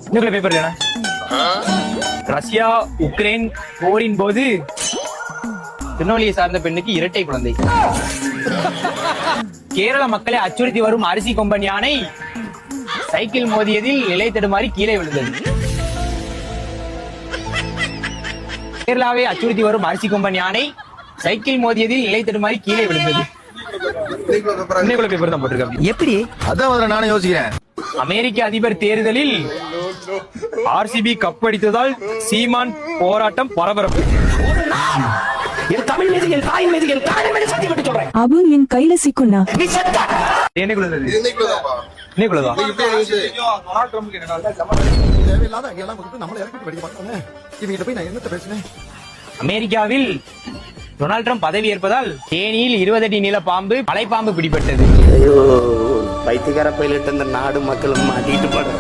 இன்னொரு paper Russia Ukraine போரின் போது திருநெல்வேலியை சார்ந்த பெண்ணுக்கு இரட்டை குழந்தை. கேரள மக்களை அச்சுறுத்தி வரும் அரிசி கொம்பன் யானை சைக்கிள் மோதியதில் நிலை தடுமாறி கீழே விழுந்தது. கேரளாவை அச்சுறுத்தி வரும் அரிசி கொம்பன் யானை சைக்கிள் மோதியதில் நிலை தடுமாறி கீழே விழுந்தது. பேப்பர் தான் போட்டிருக்காங்க. எப்படி? அதான் நானும் யோசிக்கிறேன். அமெரிக்க அதிபர் தேர்தலில் ஆர்சிபி கப் அடித்ததால் சீமான் போராட்டம் பரபரப்பு. அபு என் கையில சிக்குனா அமெரிக்காவில் டொனால்ட் ட்ரம்ப் பதவி ஏற்பதால் தேனியில் 20 அடி நீள பாம்பு மலைப்பாம்பு பிடிபட்டது. ஐயோ, பைத்தியக்கார பயிலிட்டு இந்த நாடு மக்களும் மாட்டிட்டு படுற